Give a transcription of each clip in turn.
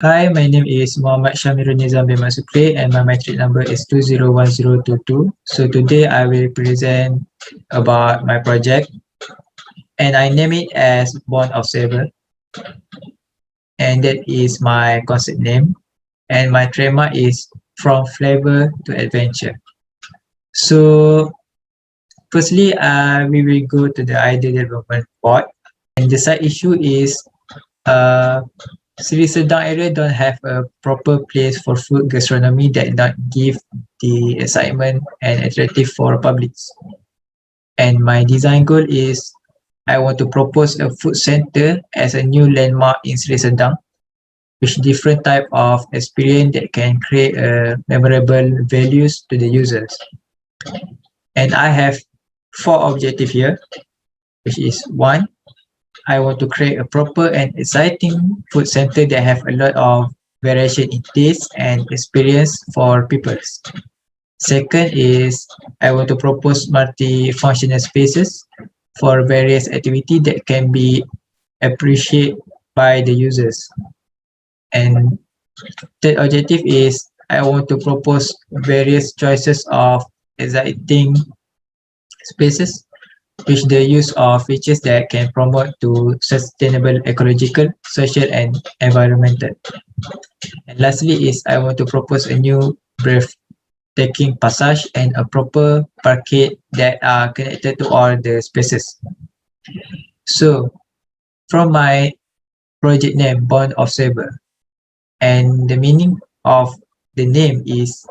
Hi, my name is Muhammad Shamirul Nizam bin Masukri and my matric number is 201022. So today I will present about my project and I name it as Bond of Saber, and that is my concept name, and my trademark is from flavor to adventure. So firstly, we will go to the idea development part, and the side issue is uh, Sri Sedang area don't have a proper place for food gastronomy that not give the excitement and attractive for publics. And my design goal is I want to propose a food center as a new landmark in Sri Sedang with different type of experience that can create memorable values to the users. And I have four objectives here, which is one, I want to create a proper and exciting food center that have a lot of variation in taste and experience for people. Second is I want to propose multi-functional spaces for various activities that can be appreciated by the users. And third objective is I want to propose various choices of exciting spaces with the use of features that can promote to sustainable ecological, social, and environmental. And lastly is I want to propose a new breathtaking passage and a proper parquet that are connected to all the spaces. So from my project name, Bond of Saber, and the meaning of the name is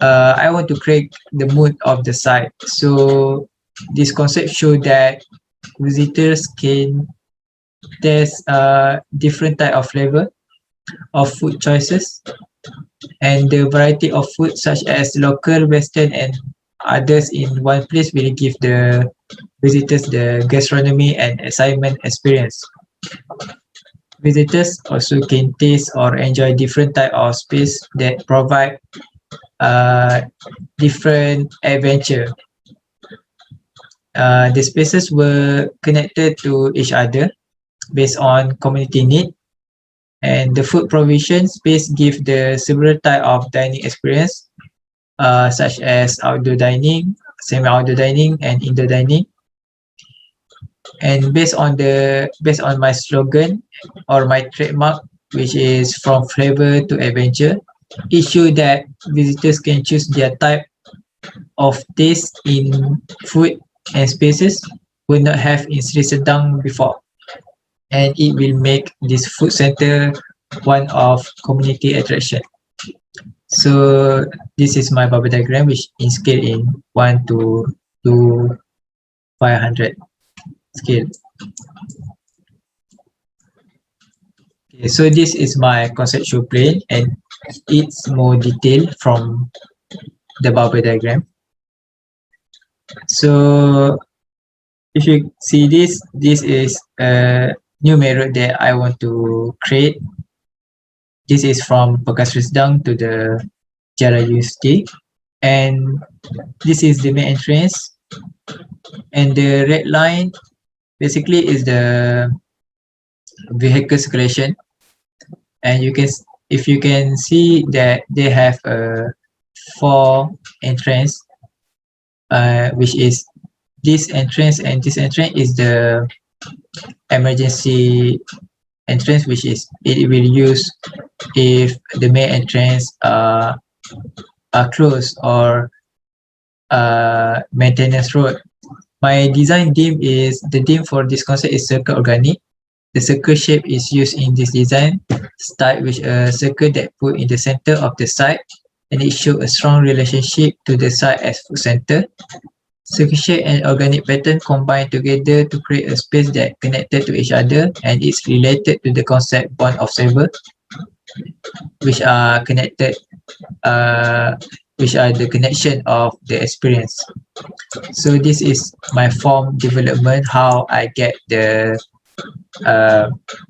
I want to create the mood of the site. So this concept show that visitors can taste different type of flavor of food choices and the variety of food such as local, western, and others in one place will give the visitors the gastronomy and excitement experience. Visitors also can taste or enjoy different type of space that provide uh, different adventure. The spaces were connected to each other based on community need, and the food provision space give the several type of dining experience, such as outdoor dining, semi-outdoor dining, and indoor dining. And based on my slogan or my trademark, which is from flavor to adventure, it shows that visitors can choose their type of taste in food and spaces would not have in Sri Sedang before, and it will make this food center one of community attraction. So this is my bubble diagram, which is scale in 1 to 500 scale. Okay, so this is my conceptual plane, and it's more detailed from the bubble diagram. So if you see this, this is a new mirror that I want to create. This is from Bekas Risdang to the Jara University, and this is the main entrance, and the red line basically is the vehicle circulation, and if you can see that they have four entrance, which is this entrance and this entrance is the emergency entrance, which is it will use if the main entrance are closed or maintenance road. My design theme is the theme for this concept is circle organic. The circle shape is used in this design, start with a circle that put in the center of the site, and it shows a strong relationship to the site as food center. Circle shape and organic pattern combine together to create a space that connected to each other, and it's related to the concept bond of saber, which are connected, which are the connection of the experience. So this is my form development, how I get the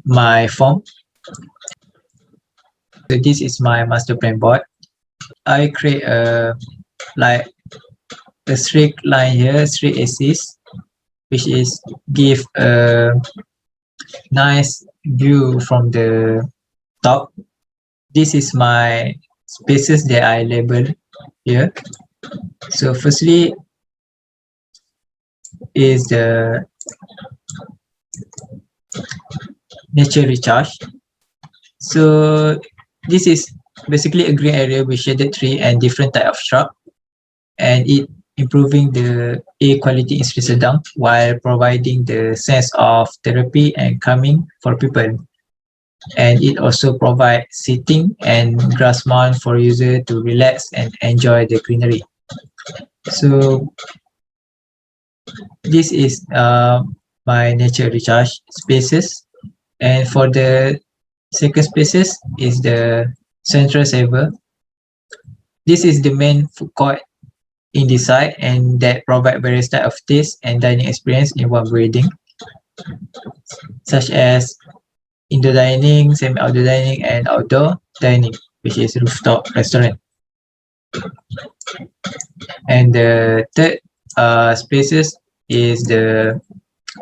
my form. So this is my master plan board. I create a like a straight line here, straight axis, which is give a nice view from the rooftop. This is my spaces that I label here. So firstly is the nature recharge. So this is basically a green area with shaded tree and different type of shrub, and it improving the air quality in Sri Sedang while providing the sense of therapy and calming for people. And it also provides seating and grass mound for user to relax and enjoy the greenery. So this is my nature recharge spaces, and for the second spaces is the central saver. This is the main food court in the site, and that provide various type of taste and dining experience in one building, such as indoor dining, semi-outdoor dining, and outdoor dining, which is rooftop restaurant. And the third spaces is the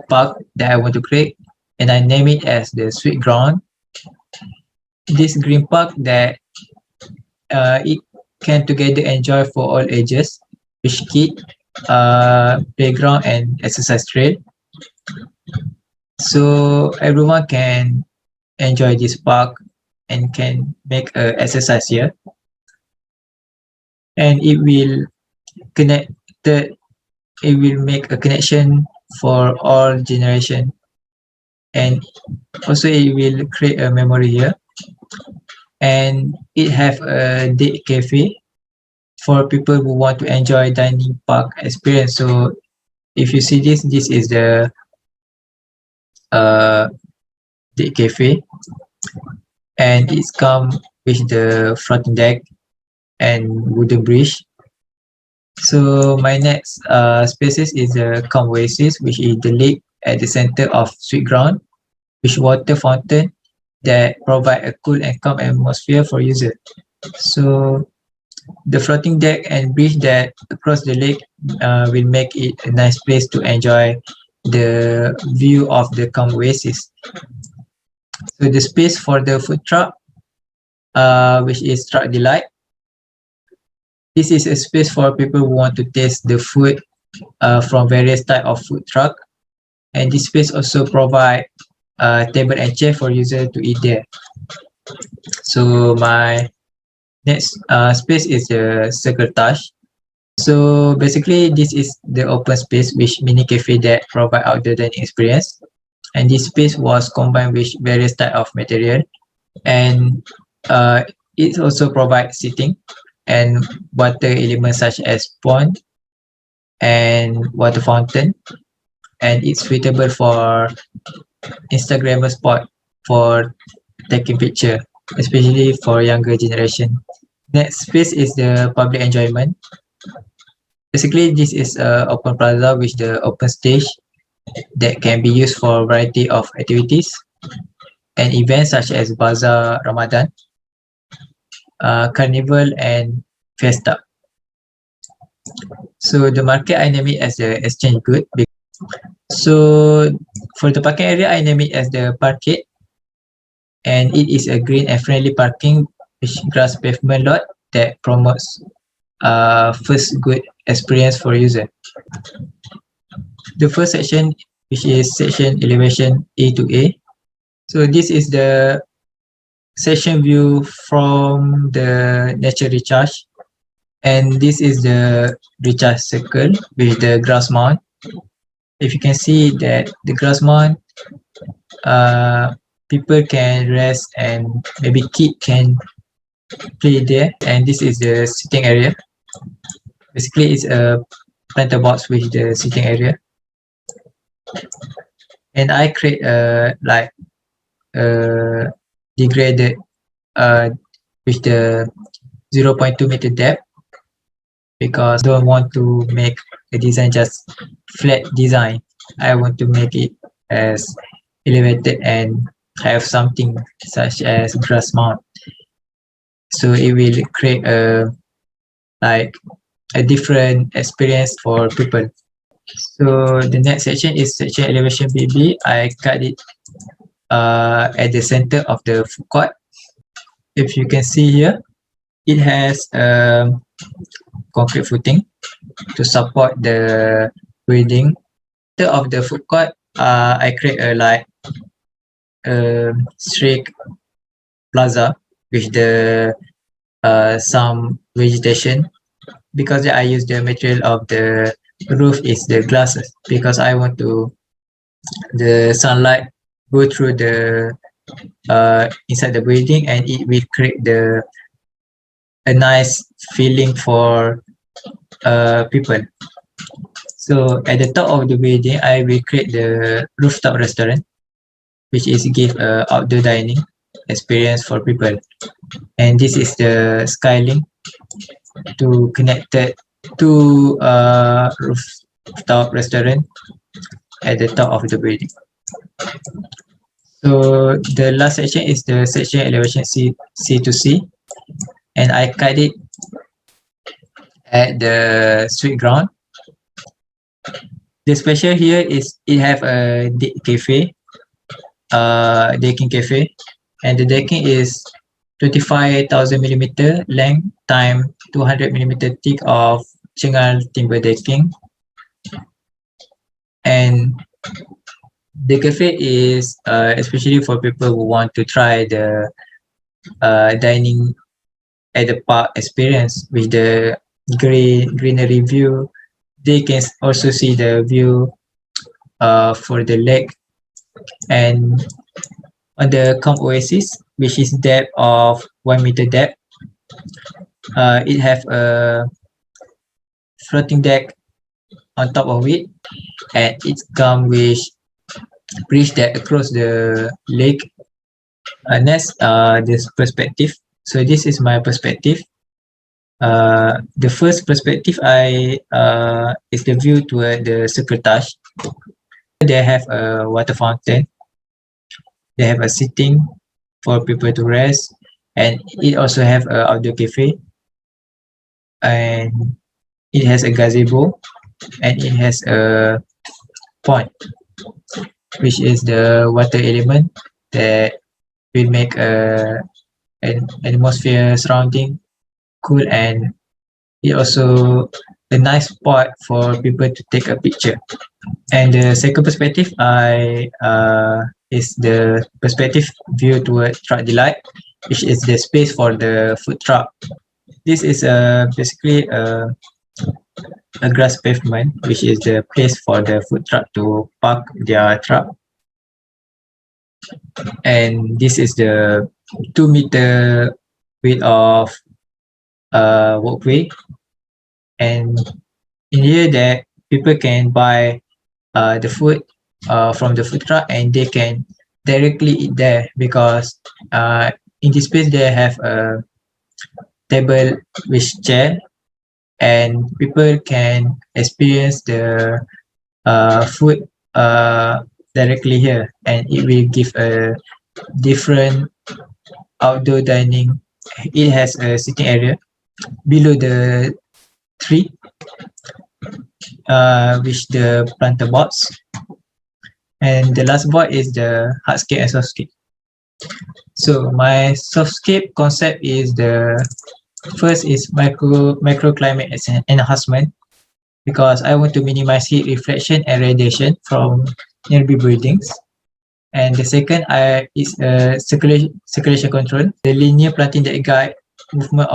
park that I want to create, and I name it as the Sweet Ground. This green park that it can together enjoy for all ages, which kid, playground and exercise trail. So everyone can enjoy this park and can make a exercise here, and it will connect the it will make a connection for all generation, and also it will create a memory here, and it have a date cafe for people who want to enjoy dining park experience. So if you see this is the uh date cafe, and it's come with the floating deck and wooden bridge. So my next spaces is the Calm Oasis, which is the lake at the center of Sweet Ground, with water fountain that provide a cool and calm atmosphere for user. So the floating deck and bridge that across the lake will make it a nice place to enjoy the view of the Calm Oasis. So the space for the food truck, which is Truck Delight. This is a space for people who want to taste the food from various type of food truck, and this space also provide table and chair for user to eat there. So my next space is the Secretage. So basically this is the open space with mini cafe that provide outdoor dining experience, and this space was combined with various type of material, and it also provides seating and water elements such as pond and water fountain, and it's suitable for Instagrammer spot for taking picture, especially for younger generation. Next space is the public enjoyment. Basically, this is a open plaza with the open stage that can be used for a variety of activities and events such as Bazaar Ramadan, Carnival, and Fiesta. So the market I name it as the exchange good. So for the parking area, I name it as the parkade, and it is a green and friendly parking with grass pavement lot that promotes first good experience for user. The first section, which is section elevation A to A. So this is the section view from the nature recharge, and this is the recharge circle with the grass mound. If you can see that the grass mound, people can rest and maybe kid can play there, and this is the sitting area. Basically it's a planter box with the sitting area, and I create a like degraded with the 0.2 meter depth, because I don't want to make the design just flat design. I want to make it as elevated and have something such as grass mount, so it will create like a different experience for people. So the next section is section elevation BB. I cut it at the center of the food court, If you can see here, it has a concrete footing to support the building. Instead of the food court, I create a like street plaza with the some vegetation, because I use the material of the roof is the glasses, because I want to the sunlight go through the inside the building, and it will create the a nice feeling for people. So at the top of the building, I will create the rooftop restaurant, which is give outdoor dining experience for people. And this is the skylink to connect it to rooftop restaurant at the top of the building. So the last section is the section elevation C to C, and I cut it at the street ground. The special here is it have a cafe, decking cafe, and the decking is 25,000 millimeter length time 200 millimeter thick of Chengal timber decking. And the cafe is especially for people who want to try the dining at the park experience with the greenery view. They can also see the view for the lake. And on the Camp Oasis, which is depth of 1 meter depth, it have a floating deck on top of it, and it come with bridge that across the lake. Next, this perspective. So this is my perspective. The first perspective I is the view toward the Secretage. They have a water fountain. They have a sitting for people to rest, and it also have a outdoor cafe, and it has a gazebo, and it has a pond, which is the water element that will make an atmosphere surrounding cool, and it also a nice spot for people to take a picture. And the second perspective is the perspective view toward Truck Delight, which is the space for the food truck. This is basically a grass pavement, which is the place for the food truck to park their truck. And this is the 2 meter width of walkway, and in here that people can buy the food from the food truck, and they can directly eat there, because in this place they have a table with chair, and people can experience the food directly here, and it will give a different outdoor dining. It has a sitting area below the tree, with the planter boards. And the last board is the hardscape and softscape. So my softscape concept is the first is microclimate enhancement, because I want to minimize heat reflection and radiation from nearby buildings. And the second is circulation control, the linear planting that guide movement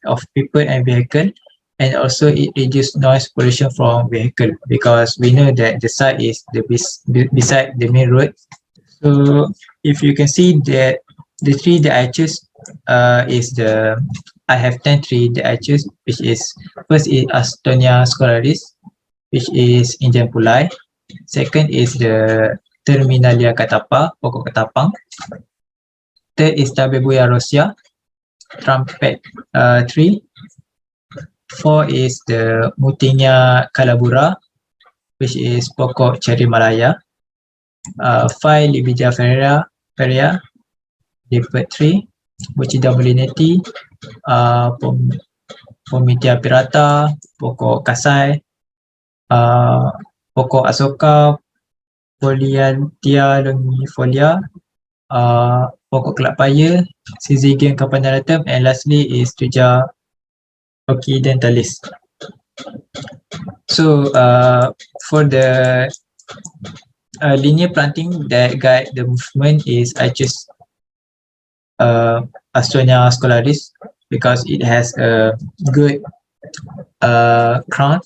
of people and vehicle, and also it reduce noise pollution from vehicle, because we know that the site is beside the main road. So if you can see that the tree that I choose is I have 10 trees that I choose, which is first is Astonia scholaris, which is Indian Pulai. Second is the Terminalia catapa, pokok ketapang. Third is Tabebuya rosea, trumpet tree. Four is the Mutinia calabura, which is pokok cherry Malaya. Five, Libija feria, leopard tree. Bucida molineti, Pomitia pirata, pokok kasai, pokok asoka, Polianthia longifolia, pokok kelap paya, Syzygium campanulatum, and lastly is Thuja occidentalis. So for the linear planting that guide the movement is I choose Astonia scolaris because it has a good crown,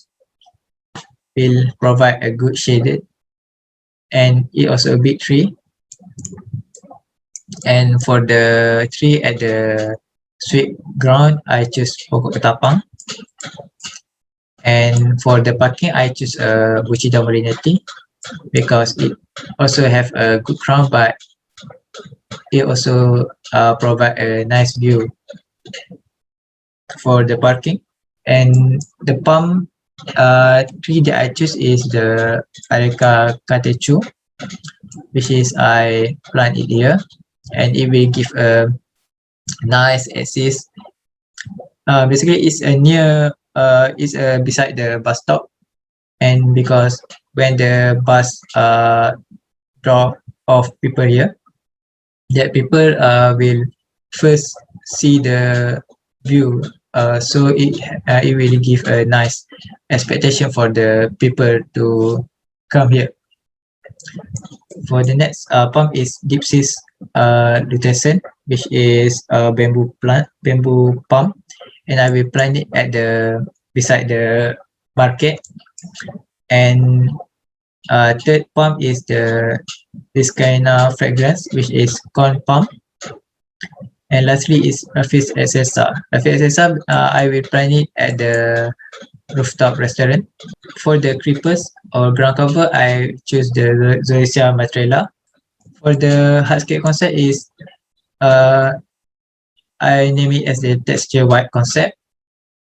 will provide a good shaded, and it also a big tree. And for the tree at the sweet ground, I choose pokok ketapang. And for the parking, I choose Bucida morinati because it also have a good crown, but it also provide a nice view for the parking. And the palm tree that I choose is the Areca catechu, which is I plant it here, and it will give a nice assist. Basically, it's a near it's beside the bus stop, and because when the bus drop off people here, that people will first see the view. So it will give a nice expectation for the people to come here. For the next palm is Dipsis luterescens, which is a bamboo palm, and I will plant it at the beside the market. And third palm is the Viscaina fragrance, which is corn palm. And lastly is Raffis Accessa. Raffis Accessa, I will plant it at the rooftop restaurant. For the creepers or ground cover, I choose the Zoysia matrella. For the hardscape concept is I name it as the texture white concept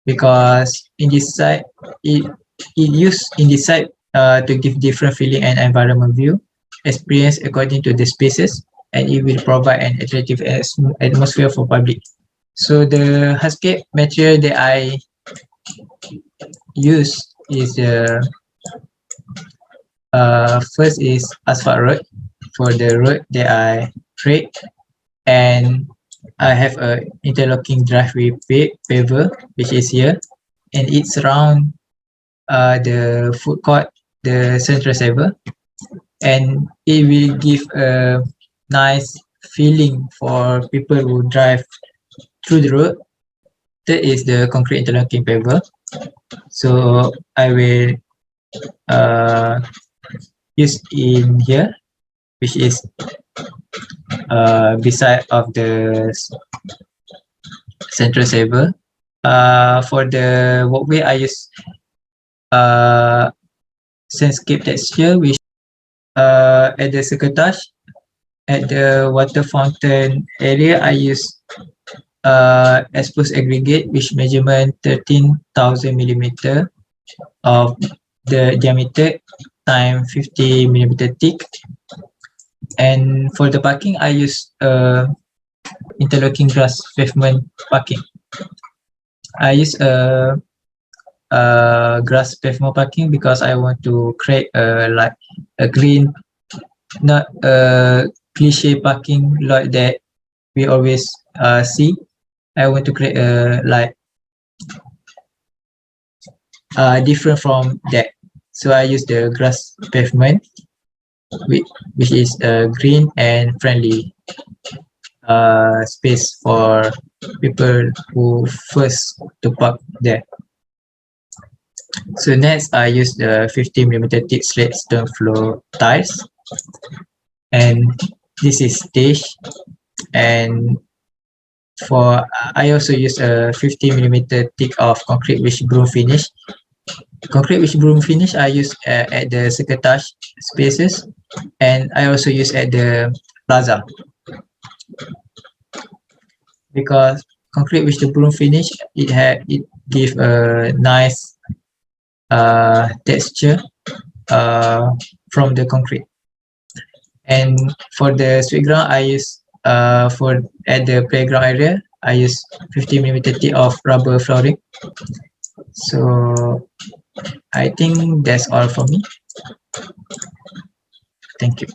because in this site it used in this site to give different feeling and environment view experience according to the spaces, and it will provide an attractive atmosphere for public. So the hardscape material that I use is first is asphalt road for the road that I create, and I have a interlocking driveway paver which is here, and it surround the food court, the central saver, and it will give a nice feeling for people who drive through the road. That is the concrete interlocking paver. So I will use in here, which is beside of the central saver. For the walkway, I use sandscape texture, which at the circuitage. At the water fountain area, I use exposed aggregate, which measurement 13,000 millimeter of the diameter time 50 millimeter thick. And for the parking, I use interlocking grass pavement parking. I use grass pavement parking because I want to create like a green, not a cliche parking lot that we always see. I want to create a like different from that. So I use the grass pavement, which is green and friendly space for people who first to park there. So next, I use the 50 millimeter thick slate stone floor tiles, and this is stage. And for I also use a 50 millimeter thick of concrete with broom finish. Concrete with broom finish I use at the secretage spaces, and I also use at the plaza because concrete with the broom finish it give a nice texture from the concrete. And for the street ground, I use for at the playground area, I use 50 millimeter thick of rubber flooring. So I think that's all for me. Thank you.